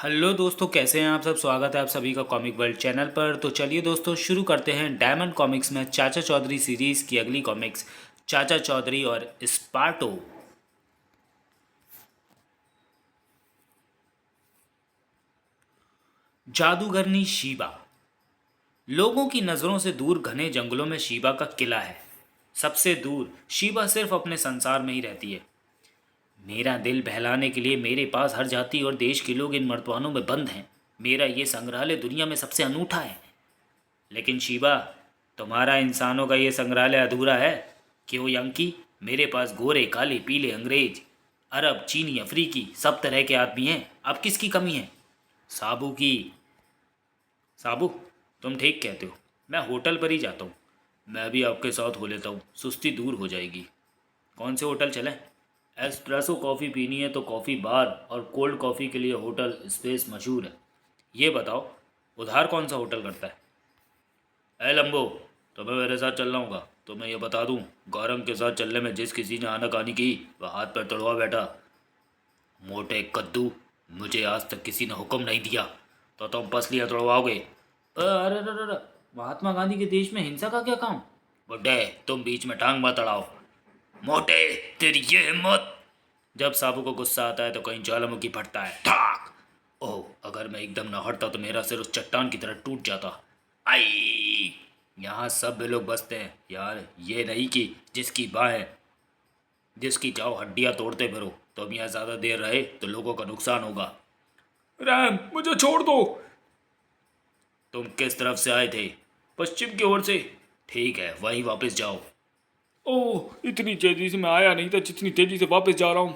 Hello दोस्तों, कैसे हैं आप सब। स्वागत है आप सभी का कॉमिक वर्ल्ड चैनल पर। तो चलिए दोस्तों, शुरू करते हैं डायमंड कॉमिक्स में चाचा चौधरी सीरीज़ की अगली कॉमिक्स, चाचा चौधरी और स्पार्टो। जादूगरनी शीबा। लोगों की नज़रों से दूर घने जंगलों में शीबा का किला है। सबसे दूर शीबा सिर्फ अपने संसार में ही रहती है। मेरा दिल बहलाने के लिए मेरे पास हर जाति और देश के लोग इन मर्तबानों में बंद हैं। मेरा ये संग्रहालय दुनिया में सबसे अनूठा है। लेकिन शीबा, तुम्हारा इंसानों का ये संग्रहालय अधूरा है। क्यों यंकी? मेरे पास गोरे काले पीले अंग्रेज अरब चीनी अफ्रीकी सब तरह के आदमी हैं। अब किसकी कमी है? साबू की। साबू, तुम ठीक कहते हो। मैं होटल पर ही जाता हूँ। मैं भी आपके साथ हो लेता हूँ, सुस्ती दूर हो जाएगी। कौन से होटल चलें? एस्प्रेसो कॉफ़ी पीनी है तो कॉफ़ी बार और कोल्ड कॉफ़ी के लिए होटल स्पेस मशहूर है। ये बताओ, उधार कौन सा होटल करता है? ए लंबो, तुम्हें मेरे साथ चलना होगा। तो मैं ये बता दूं, गौरंग के साथ चलने में जिस किसी ने आनाकानी की वह हाथ पर तड़वा बैठा। मोटे कद्दू, मुझे आज तक किसी ने हुक्म नहीं दिया तो तुम पसलियाँ तड़वाओगे। अरे अरे अरे, महात्मा गांधी के देश में हिंसा का क्या काम? बुड्ढे, तुम बीच में टांग मत अड़ाओ। मोटे, तेरी ये हिम्मत! जब साबू को गुस्सा आता है तो कहीं ज्वालामुखी फटता है, ठाक। ओह, अगर मैं एकदम न हटता तो मेरा सिर उस चट्टान की तरह टूट जाता। आई! यहाँ सब लोग बसते हैं यार, ये नहीं कि जिसकी बाहें जिसकी चाहो हड्डियाँ तोड़ते फिरो। तुम यहाँ ज़्यादा देर रहे तो लोगों का नुकसान होगा। रैम, मुझे छोड़ दो। तुम किस तरफ से आए थे? पश्चिम की ओर से। ठीक है, वहीं वापस जाओ। ओह, इतनी तेजी से मैं आया नहीं था जितनी तेजी से वापस जा रहा हूँ।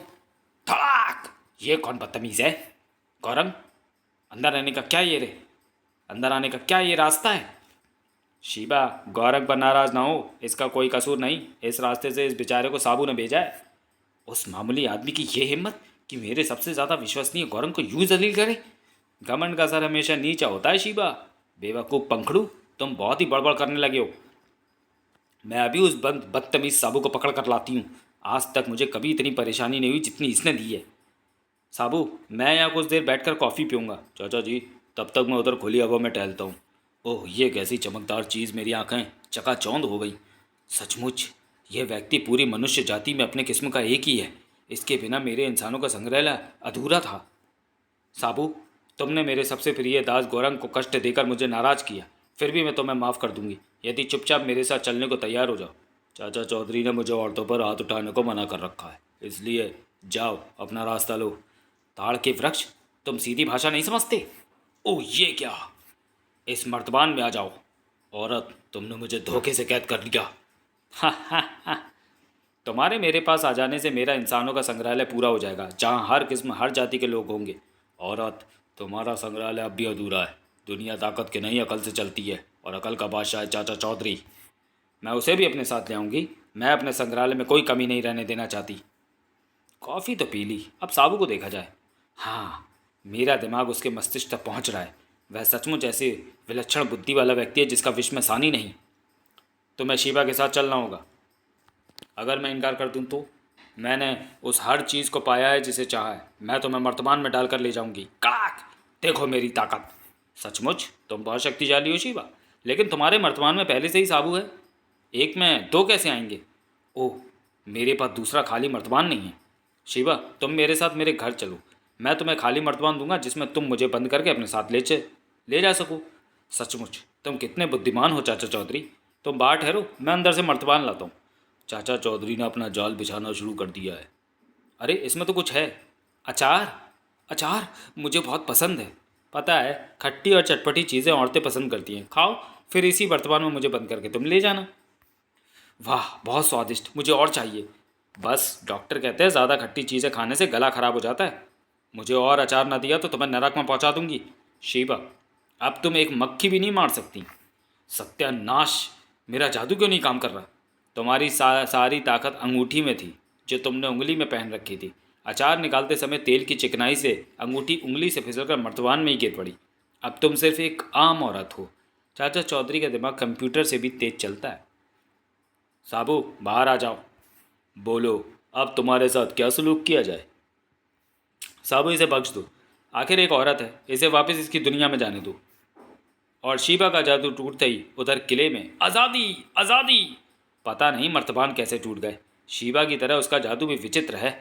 थड़ाक! ये कौन बदतमीज है? गौरंग, अंदर रहने का क्या ये रे अंदर आने का क्या ये रास्ता है? शीबा, गौरव पर नाराज ना हो, इसका कोई कसूर नहीं। इस रास्ते से इस बेचारे को साबू ने भेजा है। उस मामूली आदमी की ये हिम्मत कि मेरे सबसे ज़्यादा विश्वसनीय गौरव को यूं जलील करे। घमंड का सर हमेशा नीचा होता है शीबा। बेवकूफ़ पंखड़ू, तुम बहुत ही बड़बड़ करने लगे हो। मैं अभी उस बदतमीज साबू को पकड़ कर लाती हूँ। आज तक मुझे कभी इतनी परेशानी नहीं हुई जितनी इसने दी है। साबू, मैं यहाँ कुछ देर बैठकर कॉफ़ी पीऊँगा। चाचा जी, तब तक मैं उधर खुली हवा में टहलता हूँ। ओह, ये कैसी चमकदार चीज़! मेरी आंखें चकाचौंध हो गई। सचमुच, यह व्यक्ति पूरी मनुष्य जाति में अपने किस्म का एक ही है। इसके बिना मेरे इंसानों का संग्रहालय अधूरा था। साबू, तुमने मेरे सबसे प्रिय दास गौरंग को कष्ट देकर मुझे नाराज़ किया। फिर भी मैं तुम्हें माफ़ कर दूंगी यदि चुपचाप मेरे साथ चलने को तैयार हो जाओ। चाचा चौधरी ने मुझे औरतों पर हाथ उठाने को मना कर रखा है, इसलिए जाओ, अपना रास्ता लो। ताड़ के वृक्ष, तुम सीधी भाषा नहीं समझते? ओह, ये क्या! इस मर्तबान में आ जाओ। औरत, तुमने मुझे धोखे से कैद कर लिया। हा हा हा। तुम्हारे मेरे पास आ जाने से मेरा इंसानों का संग्रहालय पूरा हो जाएगा, जहाँ हर किस्म हर जाति के लोग होंगे। औरत, तुम्हारा संग्रहालय अब भी अधूरा है। दुनिया ताकत के नहीं, अकल से चलती है, और अकल का बादशाह है चाचा चौधरी। मैं उसे भी अपने साथ ले आऊँगी। मैं अपने संग्रहालय में कोई कमी नहीं रहने देना चाहती। कॉफ़ी तो पी ली, अब साबू को देखा जाए। हाँ, मेरा दिमाग उसके मस्तिष्क तक पहुँच रहा है। वह सचमुच ऐसे विलक्षण बुद्धि वाला व्यक्ति है जिसका विश्व में सानी नहीं। तो मैं शीबा के साथ चलना होगा। अगर मैं इनकार कर दूं तो? मैंने उस हर चीज़ को पाया है जिसे चाहा है। मैं तुम्हें मर्तबान में डालकर ले जाऊंगी। काक! देखो मेरी ताकत। सचमुच तुम बहुत शक्तिशाली हो शीबा, लेकिन तुम्हारे मर्तबान में पहले से ही साबू है। एक में दो कैसे आएंगे? ओह, मेरे पास दूसरा खाली मर्तबान नहीं है। शिवा, तुम मेरे साथ मेरे घर चलो। मैं तुम्हें खाली मर्तबान दूंगा जिसमें तुम मुझे बंद करके अपने साथ ले जा सको। सचमुच तुम कितने बुद्धिमान हो चाचा चौधरी। तुम बाहर ठहरो, मैं अंदर से मर्तबान लाता हूँ। चाचा चौधरी ने अपना जाल बिछाना शुरू कर दिया है। अरे, इसमें तो कुछ है। अचार! अचार मुझे बहुत पसंद है। पता है, खट्टी और चटपटी चीज़ें औरतें पसंद करती हैं। खाओ, फिर इसी बर्तमान में मुझे बंद करके तुम ले जाना। वाह, बहुत स्वादिष्ट, मुझे और चाहिए। बस, डॉक्टर कहते हैं ज़्यादा खट्टी चीज़ें खाने से गला खराब हो जाता है। मुझे और अचार ना दिया तो तुम्हें नरक में पहुंचा दूंगी। शीबा, अब तुम एक मक्खी भी नहीं मार सकती। सत्यानाश! मेरा जादू क्यों नहीं काम कर रहा? तुम्हारी सारी ताकत अंगूठी में थी जो तुमने उंगली में पहन रखी थी। अचार निकालते समय तेल की चिकनाई से अंगूठी उंगली से फिसलकर मर्तबान में ही गिर पड़ी। अब तुम सिर्फ एक आम औरत हो। चाचा चौधरी का दिमाग कंप्यूटर से भी तेज चलता है। साबू, बाहर आ जाओ। बोलो, अब तुम्हारे साथ क्या सलूक किया जाए? साबू, इसे बख्श दो। आखिर एक औरत है, इसे वापस इसकी दुनिया में जाने दो। और शीबा का जादू टूटते ही उधर किले में आज़ादी आज़ादी। पता नहीं मर्तबान कैसे टूट गए। शीबा की तरह उसका जादू भी विचित्र है।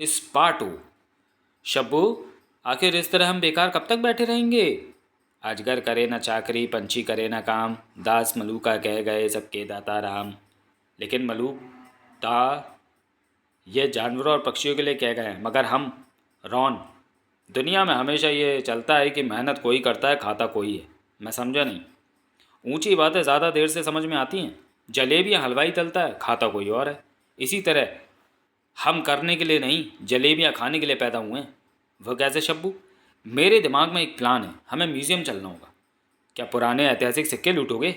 स्पार्टो। शब्बू, आखिर इस तरह हम बेकार कब तक बैठे रहेंगे? अजगर करे न चाकरी, पंछी करे न काम, दास मलूका कह गए सबके दाता राम। लेकिन मलूक दा ये जानवरों और पक्षियों के लिए कह गए हैं, मगर हम रॉन, दुनिया में हमेशा ये चलता है कि मेहनत कोई करता है, खाता कोई है। मैं समझा नहीं। ऊंची बातें ज़्यादा देर से समझ में आती हैं। जलेबियाँ हलवाई तलता है, खाता कोई और है। इसी तरह हम करने के लिए नहीं, जलेबियाँ खाने के लिए पैदा हुए हैं। वह कैसे शब्बू? मेरे दिमाग में एक प्लान है। हमें म्यूज़ियम चलना होगा। क्या पुराने ऐतिहासिक सिक्के लूटोगे?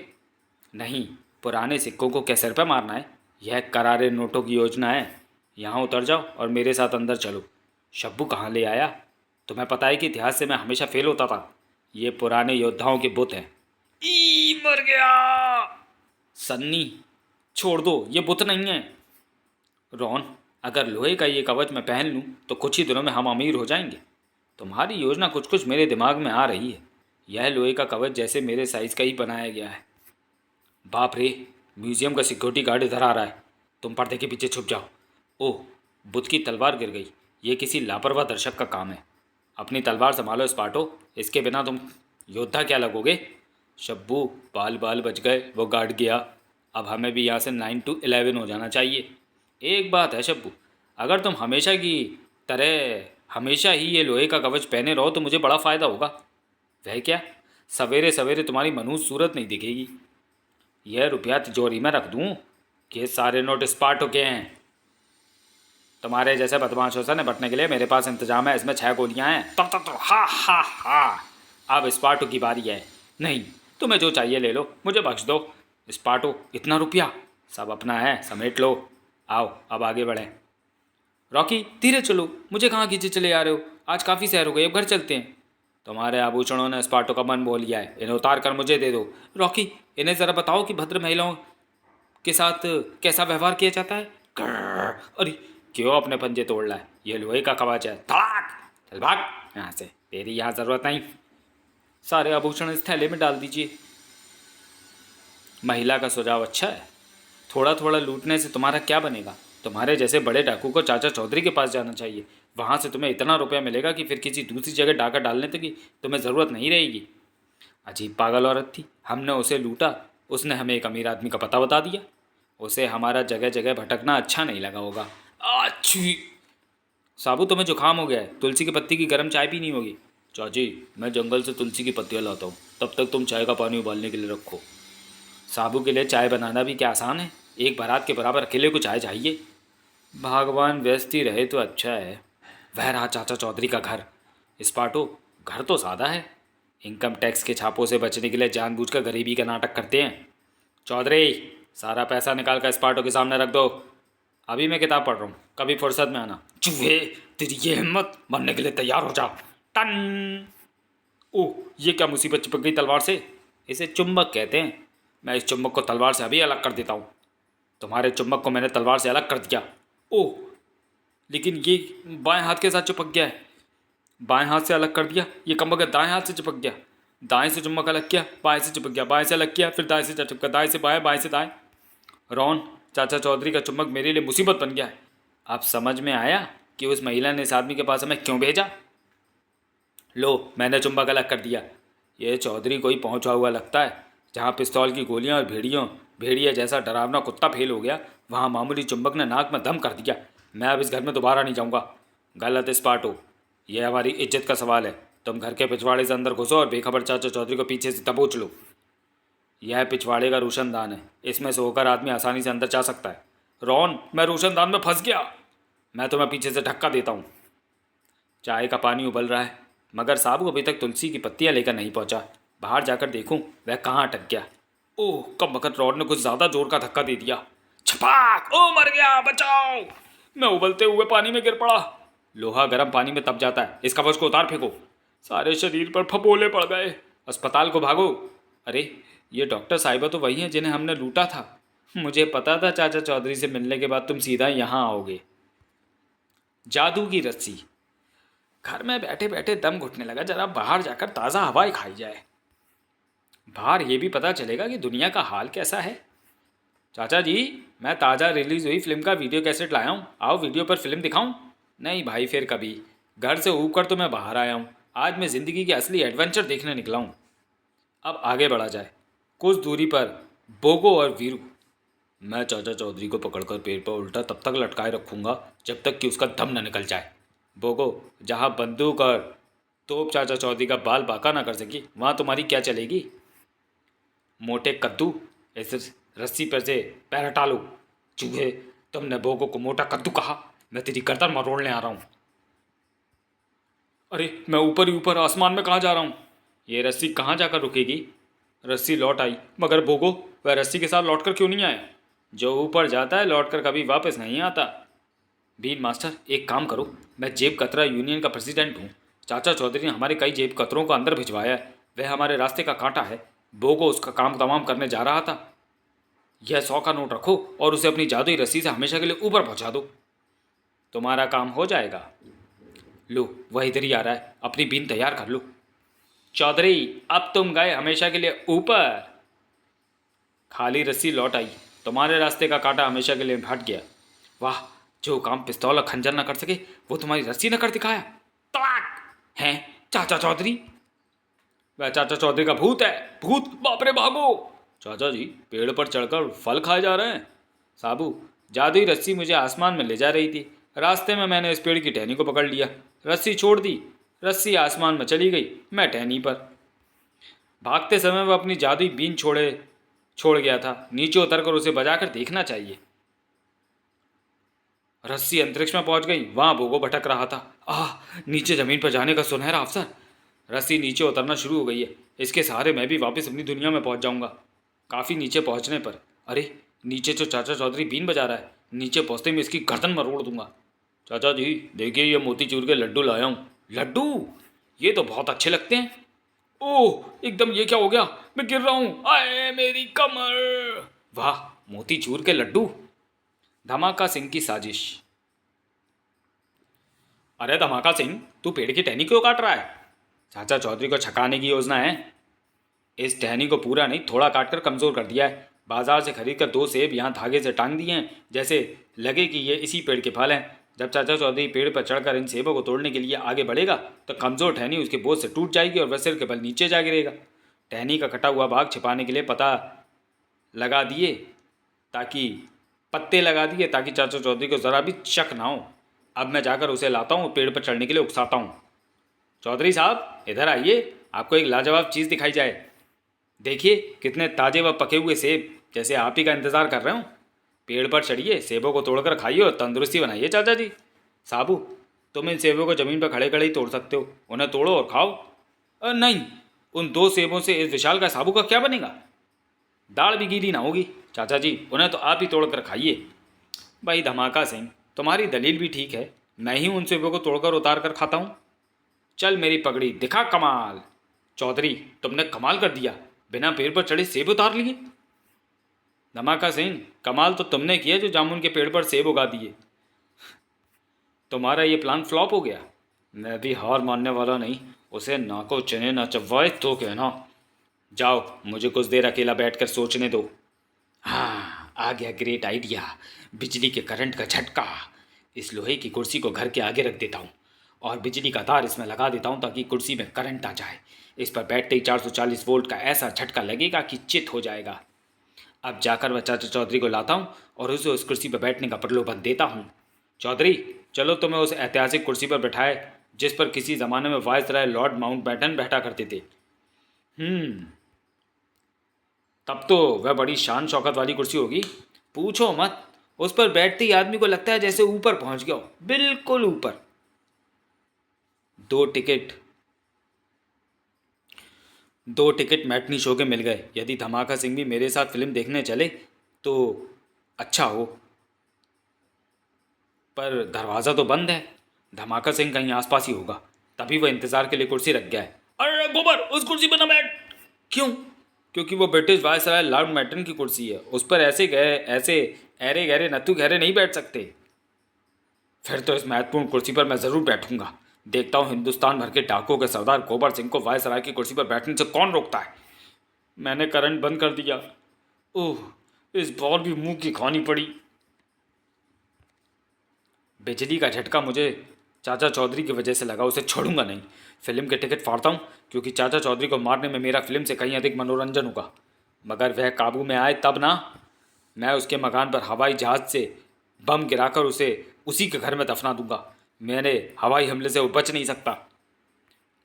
नहीं, पुराने सिक्कों को क्या सिर पर मारना है? यह करारे नोटों की योजना है। यहाँ उतर जाओ और मेरे साथ अंदर चलो। शब्बू कहाँ ले आया? तुम्हें पता है कि इतिहास से मैं हमेशा फेल होता था। ये पुराने योद्धाओं के बुत हैं। ई मर गया। सन्नी, छोड़ दो, ये बुत नहीं है। रॉन, अगर लोहे का ये कवच मैं पहन लूँ तो कुछ ही दिनों में हम अमीर हो जाएंगे। तुम्हारी योजना कुछ कुछ मेरे दिमाग में आ रही है। यह लोहे का कवच जैसे मेरे साइज का ही बनाया गया है। बाप रे, म्यूजियम का सिक्योरिटी गार्ड इधर आ रहा है। तुम पर्दे के पीछे छुप जाओ। ओह, बुत की तलवार गिर गई। ये किसी लापरवाह दर्शक का काम है। अपनी तलवार संभालो स्पार्टो, इसके बिना तुम योद्धा क्या लगोगे? शब्बू, बाल बाल बच गए, वो गार्ड गया। अब हमें भी यहाँ से 9 to 11 हो जाना चाहिए। एक बात है शब्बू, अगर तुम हमेशा की तरह हमेशा ही ये लोहे का कवच पहने रहो तो मुझे बड़ा फ़ायदा होगा। वह क्या? सवेरे सवेरे तुम्हारी मनहूस सूरत नहीं दिखेगी। यह रुपया तिजोरी में रख दूँ कि सारे नोट स्पार्टो के हैं। तुम्हारे जैसे बदमाशों से निपटने के लिए मेरे पास इंतजाम है। इसमें 6 गोलियां हैं। तो हा हा हा। अब स्पार्टो की बारी है। नहीं, तुम्हें जो चाहिए ले लो, मुझे बख्श दो। स्पार्टो, इतना रुपया? सब अपना है, समेट लो। आओ अब आगे बढ़ें। रॉकी, धीरे चलो, मुझे कहाँ खींचे चले आ रहे हो? आज काफ़ी सैर हो गई, अब घर चलते हैं। तुम्हारे आभूषणों ने स्पार्टो का मन मोह लिया है। इन्हें उतार कर मुझे दे दो। रॉकी, इन्हें ज़रा बताओ कि भद्र महिलाओं के साथ कैसा व्यवहार किया जाता है। अरे, क्यों अपने पंजे तोड़ रहा है? ये लोहे का कवच है। धड़ाक! चल भाग यहाँ से, तेरी यहाँ ज़रूरत नहीं। सारे आभूषण इस थैले में डाल दीजिए। महिला का सुझाव अच्छा है। थोड़ा थोड़ा लूटने से तुम्हारा क्या बनेगा? तुम्हारे जैसे बड़े डाकू को चाचा चौधरी के पास जाना चाहिए। वहाँ से तुम्हें इतना रुपया मिलेगा कि फिर किसी दूसरी जगह डाका डालने तक की तुम्हें ज़रूरत नहीं रहेगी। अजीब पागल औरत थी। हमने उसे लूटा, उसने हमें एक अमीर आदमी का पता बता दिया। उसे हमारा जगह जगह भटकना अच्छा नहीं लगा होगा। अच्छी साबू, तुम्हें जुकाम हो गया है। तुलसी की पत्ती की गर्म चाय पीनी होगी। चाची, मैं जंगल से तुलसी की पत्तियाँ लाता हूँ, तब तक तुम चाय का पानी उबालने के लिए रखो। साबू के लिए चाय बनाना भी क्या आसान है? एक बारात के बराबर अकेले को चाय चाहिए। भगवान व्यस्त ही रहे तो अच्छा है। वह रहा चाचा चौधरी का घर। स्पार्टो, घर तो सादा है। इनकम टैक्स के छापों से बचने के लिए जानबूझकर गरीबी का नाटक करते हैं। चौधरी, सारा पैसा निकाल कर स्पार्टो के सामने रख दो। अभी मैं किताब पढ़ रहा हूँ, कभी फुर्सत में आना। चूहे, तेरी ये हिम्मत, मरने के लिए तैयार हो जा। टन! ओह, ये क्या मुसीबत चिपक गई तलवार से? इसे चुंबक कहते हैं। मैं इस चुंबक को तलवार से अभी अलग कर देता हूँ। तुम्हारे चुंबक को मैंने तलवार से अलग कर दिया। ओह, लेकिन ये बाएं हाथ के साथ चिपक गया है। बाएं हाथ से अलग कर दिया, ये कमबख्त दाएं हाथ से चिपक गया। दाएं से चुंबक अलग किया, बाएं से चिपक गया, बाएं से अलग किया, फिर दाएं से चिपका, दाएं से बाएं, बाएं से दाएं। रॉन, चाचा चौधरी का चुंबक मेरे लिए मुसीबत बन गया है। अब समझ में आया कि उस महिला ने इस आदमी के पास हमें क्यों भेजा। लो, मैंने चुंबक अलग कर दिया। ये चौधरी कोई पहुंचा हुआ लगता है। जहाँ पिस्तौल की गोलियां और भेड़िया जैसा डरावना कुत्ता फेल हो गया, वहाँ मामूली चुंबक ने नाक में दम कर दिया। मैं अब इस घर में दोबारा नहीं जाऊँगा। गलत स्पार्टो, यह हमारी इज्जत का सवाल है। तुम घर के पिछवाड़े से अंदर घुसो और बेखबर चाचा चौधरी को पीछे से दबोच लो। यह पिछवाड़े का रोशनदान है, इसमें से होकर आदमी आसानी से अंदर जा सकता है। रॉन, मैं रोशनदान में फंस गया। मैं तुम्हें पीछे से धक्का देता हूँ। चाय का पानी उबल रहा है, मगर साबू अभी तक तुलसी की पत्तियाँ लेकर नहीं पहुँचा। बाहर जाकर देखूँ वह कहाँ अटक गया। ओह, कब वक्त रॉड ने कुछ ज़्यादा जोर का धक्का दे दिया। छपाक! ओ, मर गया, बचाओ! मैं उबलते हुए पानी में गिर पड़ा। लोहा गर्म पानी में तप जाता है। इस कवच को उतार फेंको। सारे शरीर पर फपोले पड़ गए। अस्पताल को भागो। अरे, ये डॉक्टर साहिबा तो वही हैं जिन्हें हमने लूटा था। मुझे पता था चाचा चौधरी से मिलने के बाद तुम सीधा यहाँ आओगे। जादू की रस्सी। घर में बैठे बैठे दम घुटने लगा, जरा बाहर जाकर ताज़ा हवाएं खाई जाए। बाहर ये भी पता चलेगा कि दुनिया का हाल कैसा है। चाचा जी, मैं ताज़ा रिलीज़ हुई फिल्म का वीडियो कैसेट लाया हूँ, आओ वीडियो पर फिल्म दिखाऊं? नहीं भाई, फिर कभी। घर से ऊब कर तो मैं बाहर आया हूँ, आज मैं ज़िंदगी की असली एडवेंचर देखने निकला हूँ। अब आगे बढ़ा जाए। कुछ दूरी पर बोगो और वीरू। मैं चाचा चौधरी को पकड़कर पेड़ पर उल्टा तब तक लटकाए रखूँगा जब तक कि उसका दम न निकल जाए। बोगो, जहाँ बंदूक और तोप चाचा चौधरी का बाल बांका ना कर सकी, वहाँ तुम्हारी क्या चलेगी? मोटे कद्दू, ऐसे रस्सी पर से पैर हटा लो। चूहे, तुमने बोगो को मोटा कद्दू कहा, मैं तेरी गर्दन मरोड़ने आ रहा हूँ। अरे मैं ऊपर ही ऊपर आसमान में कहाँ जा रहा हूँ? ये रस्सी कहाँ जाकर रुकेगी? रस्सी लौट आई, मगर बोगो वह रस्सी के साथ लौटकर क्यों नहीं आया? जो ऊपर जाता है लौटकर कभी वापस नहीं आता। बीन मास्टर, एक काम करो, मैं जेब कतरा यूनियन का प्रेसिडेंट हूँ। चाचा चौधरी ने हमारे कई जेब कतरों को अंदर भिजवाया है, वह हमारे रास्ते का कांटा है। बोगो उसका काम तमाम करने जा रहा था। यह 100 का नोट रखो और उसे अपनी जादुई रस्सी से हमेशा के लिए ऊपर पहुँचा दो, तुम्हारा काम हो जाएगा। लो, वह इधर ही आ रहा है, अपनी बीन तैयार कर लो। चौधरी, अब तुम गए हमेशा के लिए ऊपर। खाली रस्सी लौट आई, तुम्हारे रास्ते का कांटा हमेशा के लिए हट गया। वाह, जो काम पिस्तौल और खंजर न कर सके वो तुम्हारी रस्सी न कर दिखाया। तड़ाक! हैं चाचा चौधरी? वह चाचा चौधरी का भूत है। भूत? बाप रे, भागो! चाचा जी, पेड़ पर चढ़कर फल खाए जा रहे हैं। साबू, जादुई रस्सी मुझे आसमान में ले जा रही थी, रास्ते में मैंने इस पेड़ की टहनी को पकड़ लिया, रस्सी छोड़ दी, रस्सी आसमान में चली गई, मैं टहनी पर। भागते समय वह अपनी जादुई बीन छोड़ गया था, नीचे उतरकर उसे बजाकर देखना चाहिए। रस्सी अंतरिक्ष में पहुंच गई, वहां बोगो भटक रहा था। नीचे जमीन पर जाने का सुनहरा अवसर। रस्सी नीचे उतरना शुरू हो गई है, इसके सहारे मैं भी वापस अपनी दुनिया में पहुंच जाऊंगा। काफ़ी नीचे पहुंचने पर, अरे नीचे जो चाचा चौधरी बीन बजा रहा है, नीचे पहुंचते मैं इसकी गर्दन मरोड़ दूंगा। चाचा जी देखिए, ये मोतीचूर के लड्डू लाया हूँ। लड्डू? ये तो बहुत अच्छे लगते हैं। ओह, एकदम, ये क्या हो गया? मैं गिर रहा हूँ, आए मेरी कमर। वाह, मोतीचूर के लड्डू। धमाका सिंह की साजिश। अरे धमाका सिंह, तू पेड़ की टहनी क्यों काट रहा है? चाचा चौधरी को छकाने की योजना है। इस टहनी को पूरा नहीं, थोड़ा काटकर कमज़ोर कर दिया है। बाजार से खरीद कर 2 सेब यहाँ धागे से टांग दिए हैं, जैसे लगे कि ये इसी पेड़ के फल हैं। जब चाचा चौधरी पेड़ पर चढ़कर इन सेबों को तोड़ने के लिए आगे बढ़ेगा तो कमज़ोर टहनी उसके बोझ से टूट जाएगी और वह सिर के बल नीचे जा गिरेगा। टहनी का कटा हुआ भाग छिपाने के लिए लगा दिए ताकि पत्ते लगा दिए ताकि चाचा चौधरी को ज़रा भी शक ना हो। अब मैं जाकर उसे लाता हूँ, पेड़ पर चढ़ने के लिए उकसाता हूँ। चौधरी साहब इधर आइए, आपको एक लाजवाब चीज़ दिखाई जाए। देखिए कितने ताज़े व पके हुए सेब, जैसे आप ही का इंतज़ार कर रहे हो। पेड़ पर चढ़िए, सेबों को तोड़कर खाइए और तंदुरुस्ती बनाइए। चाचा जी, साबू तुम इन सेबों को ज़मीन पर खड़े खड़े ही तोड़ सकते हो, उन्हें तोड़ो और खाओ। नहीं, उन 2 सेबों से इस विशाल का साबू का क्या बनेगा? दाढ़ भी गीली ना होगी। चाचा जी, उन्हें तो आप ही तोड़ कर खाइए। भाई धमाका सिंह, तुम्हारी दलील भी ठीक है, मैं ही उन सेबों को तोड़कर उतार कर खाता हूँ। चल मेरी पगड़ी, दिखा कमाल। चौधरी, तुमने कमाल कर दिया, बिना पेड़ पर चढ़े सेब उतार लिए। धमाका सिंह, कमाल तो तुमने किया जो जामुन के पेड़ पर सेब उगा दिए। तुम्हारा ये प्लान फ्लॉप हो गया। मैं भी हार मानने वाला नहीं, उसे ना को चने ना चबाए तो कहना। जाओ, मुझे कुछ देर अकेला बैठकर सोचने दो। हाँ, आ गया ग्रेट आइडिया, बिजली के करंट का झटका। इस लोहे की कुर्सी को घर के आगे रख देता हूँ और बिजली का तार इसमें लगा देता हूँ ताकि कुर्सी में करंट आ जाए। इस पर बैठते ही 440 वोल्ट का ऐसा झटका लगेगा कि चित हो जाएगा। अब जाकर मैं चाचा चौधरी को लाता हूँ और उसे उस कुर्सी पर बैठने का प्रलोभन देता हूँ। चौधरी, चलो तुम्हें उस ऐतिहासिक कुर्सी पर बैठाए जिस पर किसी ज़माने में वायसराय लॉर्ड माउंटबेटन बैठा करते थे। तब तो वह बड़ी शान शौकत वाली कुर्सी होगी। पूछो मत, उस पर बैठते ही आदमी को लगता है जैसे ऊपर पहुंच गया हो, बिल्कुल ऊपर। 2 टिकट मैटनी शो के मिल गए। यदि धमाका सिंह भी मेरे साथ फिल्म देखने चले तो अच्छा हो, पर दरवाज़ा तो बंद है। धमाका सिंह कहीं आसपास ही होगा, तभी वह इंतज़ार के लिए कुर्सी रख गया है। अरे गोबर, उस कुर्सी पर न बैठ। क्यों? क्योंकि वो ब्रिटिश वायसराय लॉर्ड माउंटबेटन की कुर्सी है, उस पर ऐसे ऐरे गहरे नत्थु गहरे नहीं बैठ सकते। फिर तो इस महत्वपूर्ण कुर्सी पर मैं ज़रूर बैठूंगा। देखता हूँ हिंदुस्तान भर के डाकुओं के सरदार गोबर सिंह को वायसराय की कुर्सी पर बैठने से कौन रोकता है। मैंने करंट बंद कर दिया। ओह, इस बार भी मुंह की खानी पड़ी। बिजली का झटका मुझे चाचा चौधरी की वजह से लगा, उसे छोड़ूंगा नहीं। फिल्म के टिकट फाड़ता हूँ, क्योंकि चाचा चौधरी को मारने में मेरा फिल्म से कहीं अधिक मनोरंजन होगा। मगर वह काबू में आए तब ना। मैं उसके मकान पर हवाई जहाज़ से बम गिराकर उसे उसी के घर में दफना दूंगा। मेरे हवाई हमले से वो बच नहीं सकता।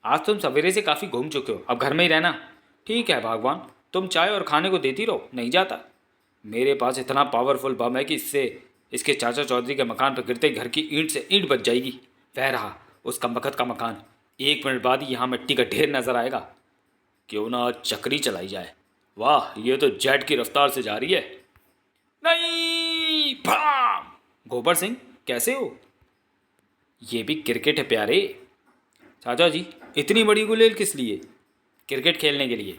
आज तुम सवेरे से काफ़ी घूम चुके हो, अब घर में ही रहना। ठीक है भगवान, तुम चाय और खाने को देती रहो, नहीं जाता। मेरे पास इतना पावरफुल बम है कि इससे इसके चाचा चौधरी के मकान पर गिरते ही घर की ईंट से ईंट बच जाएगी। वह रहा उसका मकद का मकान, 1 मिनट बाद ही यहाँ मिट्टी का ढेर नजर आएगा। क्यों ना आज चक्री चलाई जाए। वाह, ये तो जेट की रफ्तार से जा रही है। नहीं, भाम! गोबर सिंह, कैसे हो? ये भी क्रिकेट है प्यारे। चाचा जी, इतनी बड़ी गुलेल किस लिए? क्रिकेट खेलने के लिए।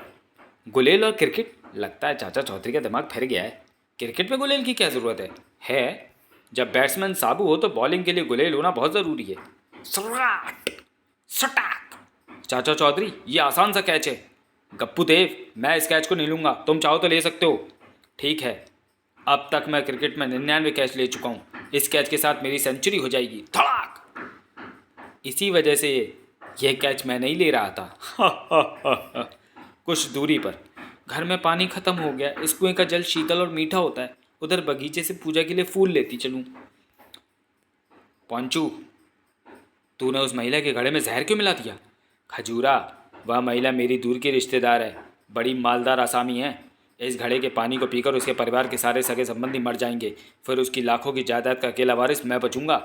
गुलेल और क्रिकेट? लगता है चाचा चौधरी का दिमाग फिर गया है। क्रिकेट में गुलेल की क्या ज़रूरत है? जब बैट्समैन साबु हो तो बॉलिंग के लिए गुलेल होना बहुत ज़रूरी है। सराट, सटाक। चाचा चौधरी, ये आसान सा कैच है। गप्पू देव, मैं इस कैच को नहीं लूँगा, तुम चाहो तो ले सकते हो। ठीक है, अब तक मैं क्रिकेट में 99 कैच ले चुका हूँ, इस कैच के साथ मेरी सेंचुरी हो जाएगी। धड़ाक। इसी वजह से यह कैच मैं नहीं ले रहा था। कुछ दूरी पर घर में पानी खत्म हो गया। इस कुएं का जल शीतल और मीठा होता है। उधर बगीचे से पूजा के लिए फूल लेती चलूं। पंचू, तूने उस महिला के घड़े में जहर क्यों मिला दिया? खजूरा, वह महिला मेरी दूर की रिश्तेदार है, बड़ी मालदार आसामी है। इस घड़े के पानी को पीकर उसके परिवार के सारे सगे संबंधी मर जाएंगे, फिर उसकी लाखों की जायदाद का अकेला वारिस मैं बचूंगा।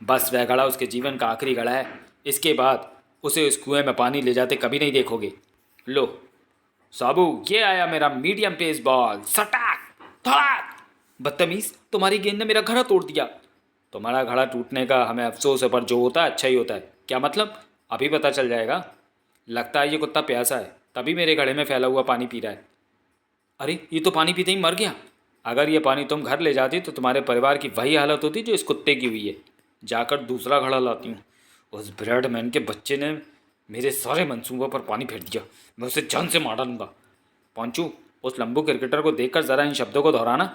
बस वह घड़ा उसके जीवन का आखिरी घड़ा है। इसके बाद उसे उस कुएं में पानी ले जाते कभी नहीं देखोगे। लो साबू, ये आया मेरा मीडियम पेस बॉल। सटाक, धड़ाक। बदतमीज, तुम्हारी गेंद ने मेरा घड़ा तोड़ दिया। तुम्हारा घड़ा टूटने का हमें अफसोस है, पर जो होता है अच्छा ही होता है। क्या मतलब? अभी पता चल जाएगा। लगता है ये कुत्ता प्यासा है, तभी मेरे घड़े में फैला हुआ पानी पी रहा है। अरे, ये तो पानी पीते ही मर गया। अगर ये पानी तुम घर ले जाती तो तुम्हारे परिवार की वही हालत होती जो इस कुत्ते की हुई है। जाकर दूसरा घड़ा लाती हूँ। उस ब्रेडमैन के बच्चे ने मेरे सारे मंसूबों पर पानी फेर दिया। मैं उसे जान से मार डालूंगा। पंचू, उस लंबू क्रिकेटर को देखकर ज़रा इन शब्दों को दोहराना।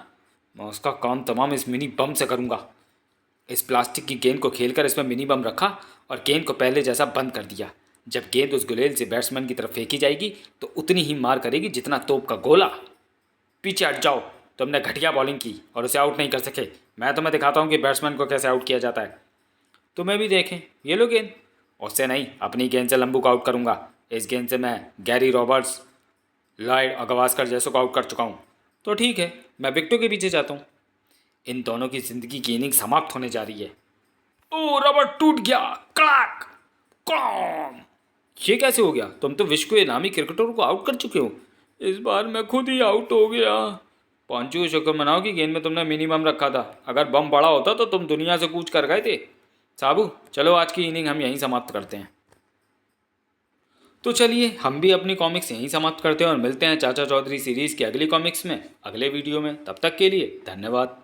मैं उसका काम तमाम इस मिनी बम से करूँगा। इस प्लास्टिक की गेंद को खेलकर इसमें मिनी बम रखा और गेंद को पहले जैसा बंद कर दिया। जब गेंद उस गुलेल से बैट्समैन की तरफ फेंकी जाएगी तो उतनी ही मार करेगी जितना तोप का गोला। पीछे हट जाओ, तुमने घटिया बॉलिंग की और उसे आउट नहीं कर सके। मैं तुम्हें दिखाता हूँ कि बैट्समैन को कैसे आउट किया जाता है। तुम्हें भी देखें। ये लो गेंद। उससे नहीं, अपनी गेंद से लंबू को आउट करूँगा। इस गेंद से मैं गैरी रॉबर्ट्स, लॉयड और गवास्कर जैसों को आउट कर चुका हूँ। तो ठीक है, मैं विकेटों के पीछे जाता हूँ। इन दोनों की जिंदगी की इनिंग समाप्त होने जा रही है। ओ, रबर टूट गया। Clack, com. ये कैसे हो गया? तुम तो विश्व के नामी क्रिकेटरों को आउट कर चुके हो। इस बार मैं खुद ही आउट हो गया। पांचू, शुक्र मनाओ कि गेंद में तुमने मिनिमम रखा था। अगर बम बड़ा होता तो तुम दुनिया से कूच कर गए थे। साबू, चलो आज की इनिंग हम यहीं समाप्त करते हैं। तो चलिए, हम भी अपनी कॉमिक्स यहीं समाप्त करते हैं और मिलते हैं चाचा चौधरी सीरीज़ के अगली कॉमिक्स में, अगले वीडियो में। तब तक के लिए धन्यवाद।